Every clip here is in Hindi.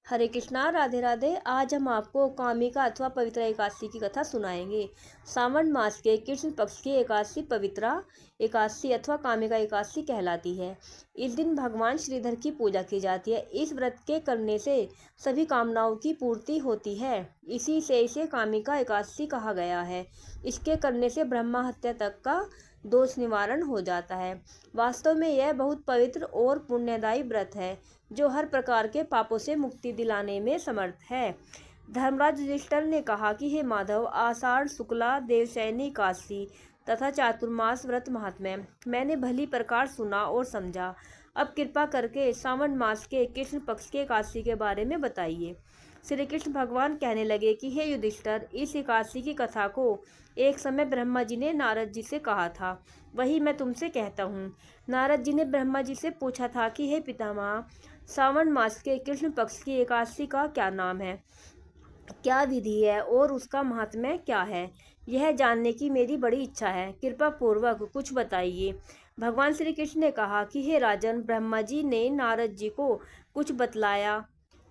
हरे कृष्णा, राधे राधे। आज हम आपको कामिका अथवा पवित्रा एकादशी की कथा सुनाएंगे। सावन मास के कृष्ण पक्ष की एकादशी पवित्रा एकादशी अथवा कामिका एकादशी कहलाती है। इस दिन भगवान श्रीधर की पूजा की जाती है। इस व्रत के करने से सभी कामनाओं की पूर्ति होती है। इसी से इसे कामिका एकादशी कहा गया है। इसके करने से ब्रह्मा हत्या तक का दोष निवारण हो जाता है। वास्तव में यह बहुत पवित्र और पुण्यदायी व्रत है जो हर प्रकार के पापों से मुक्ति दिलाने में समर्थ है। धर्मराज युधिष्ठिर ने कहा कि हे माधव, आषाढ़ शुक्ला देवशयनी एकादशी तथा चातुर्मास व्रत महात्म्य मैंने भली प्रकार सुना और समझा। अब कृपा करके सावन मास के कृष्ण पक्ष के एकादशी के बारे में बताइए। श्री कृष्ण भगवान कहने लगे कि हे युधिष्ठिर, इस एकादशी की कथा को एक समय ब्रह्मा जी ने नारद जी से कहा था, वही मैं तुमसे कहता हूँ। नारद जी ने ब्रह्मा जी से पूछा था कि हे पितामह, सावन मास के कृष्ण पक्ष की एकादशी का क्या नाम है, क्या विधि है और उसका महात्म्य क्या है, यह जानने की मेरी बड़ी इच्छा है। कृपा पूर्वक कुछ बताइए। भगवान श्री कृष्ण ने कहा कि हे राजन, ब्रह्मा जी ने नारद जी को कुछ बतलाया,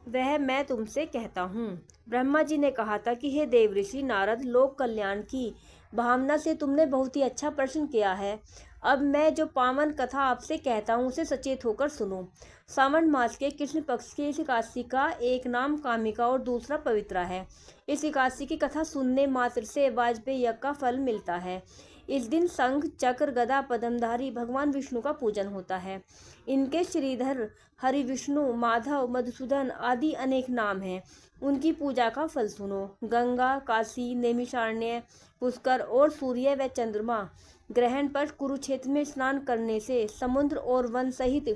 वह मैं तुमसे कहता हूँ। ब्रह्मा जी ने कहा था कि हे देवऋषि नारद, लोक कल्याण की भावना से तुमने बहुत ही अच्छा प्रश्न किया है। अब मैं जो पावन कथा आपसे कहता हूँ उसे सचेत होकर सुनो। सावन मास के कृष्ण पक्ष की इस एकादशी का एक नाम कामिका और दूसरा पवित्रा है। इस एकादशी की कथा सुनने मात्र से वाजपेय यज्ञ का फल मिलता है। इस दिन शंख चक्र गदा पद्मधारी भगवान विष्णु का पूजन होता है। इनके श्रीधर, हरि, विष्णु, माधव, मधुसूदन आदि अनेक नाम हैं। उनकी पूजा का फल सुनो। गंगा, काशी, नैमिषारण्य, पुष्कर और सूर्य व चंद्रमा ग्रहण पर कुरुक्षेत्र में स्नान करने से, समुद्र और वन सहित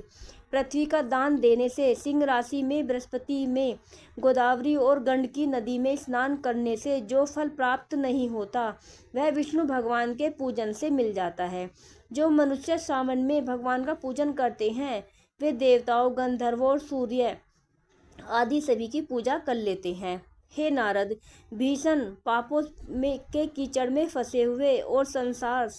पृथ्वी का दान देने से, सिंह राशि में बृहस्पति में, गोदावरी और गंडकी नदी में स्नान करने से जो फल प्राप्त नहीं होता वह विष्णु भगवान के पूजन से मिल जाता है। जो मनुष्य सावन में भगवान का पूजन करते हैं वे देवताओं, गंधर्वों और सूर्य आदि सभी की पूजा कर लेते हैं। हे नारद, भीषण पापों में के कीचड़ में फंसे हुए और संसार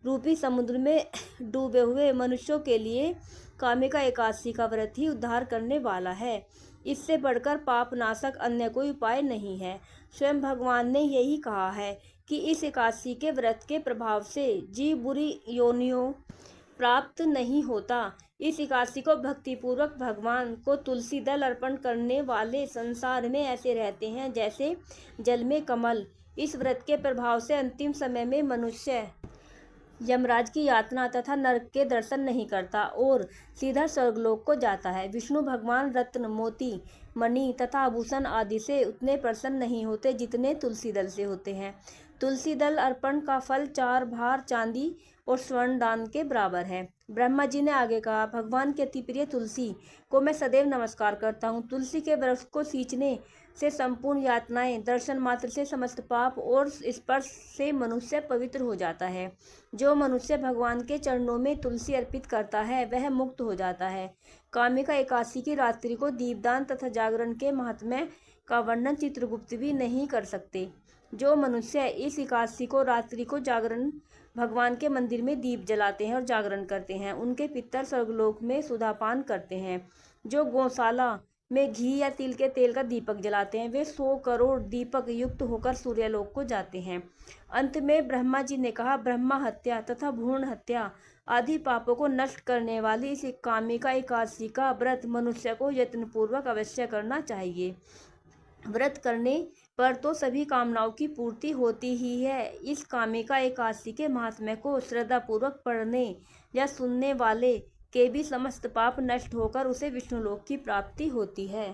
रूपी समुद्र में डूबे हुए मनुष्यों के लिए कामिका एकादशी का व्रत ही उद्धार करने वाला है। इससे बढ़कर पाप नाशक अन्य कोई उपाय नहीं है। स्वयं भगवान ने यही कहा है कि इस एकादशी के व्रत के प्रभाव से जीव बुरी योनियों प्राप्त नहीं होता। इस एकादशी को भक्तिपूर्वक भगवान को तुलसी दल अर्पण करने वाले संसार में ऐसे रहते हैं जैसे जल में कमल। इस व्रत के प्रभाव से अंतिम समय में मनुष्य यमराज की यातना तथा नरक के दर्शन नहीं करता और सीधा स्वर्गलोक को जाता है। विष्णु भगवान रत्न, मोती, मणि तथा आभूषण आदि से उतने प्रसन्न नहीं होते जितने तुलसी दल से होते हैं। तुलसी दल अर्पण का फल 4 भार चांदी और स्वर्ण दान के बराबर है। ब्रह्मा जी ने आगे कहा, भगवान के अति प्रिय तुलसी को मैं सदैव नमस्कार करता हूँ। तुलसी के वृक्ष को सींचने से संपूर्ण यातनाएं, दर्शन मात्र से समस्त पाप और स्पर्श से मनुष्य पवित्र हो जाता है। जो मनुष्य भगवान के चरणों में तुलसी अर्पित करता है वह मुक्त हो जाता है। कामिका एकादशी की रात्रि को दीपदान तथा जागरण के महात्म्य का वर्णन चित्रगुप्त भी नहीं कर सकते। जो मनुष्य इस एकादशी को रात्रि को जागरण भगवान के मंदिर में दीप जलाते हैं और जागरण करते हैं, उनके पितर स्वर्गलोक में सुधापान करते हैं। जो गौशाला में घी या तिल के तेल का दीपक जलाते हैं वे 100 करोड़ दीपक युक्त होकर सूर्यलोक को जाते हैं। अंत में ब्रह्मा जी ने कहा, ब्रह्मा हत्या तथा भ्रूण हत्या आदि पापों को नष्ट करने वाली इस कामिका एकादशी का व्रत मनुष्य को यत्नपूर्वक अवश्य करना चाहिए। व्रत करने पर तो सभी कामनाओं की पूर्ति होती ही है। इस कामिका एकादशी के महात्म्य को श्रद्धापूर्वक पढ़ने या सुनने वाले के भी समस्त पाप नष्ट होकर उसे विष्णुलोक की प्राप्ति होती है।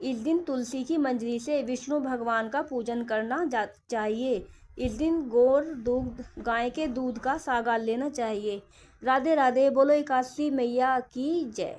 इस दिन तुलसी की मंजरी से विष्णु भगवान का पूजन करना चाहिए। इस दिन गौर दूध, गाय के दूध का सागार लेना चाहिए। राधे राधे। बोलो एकादशी मैया की जय।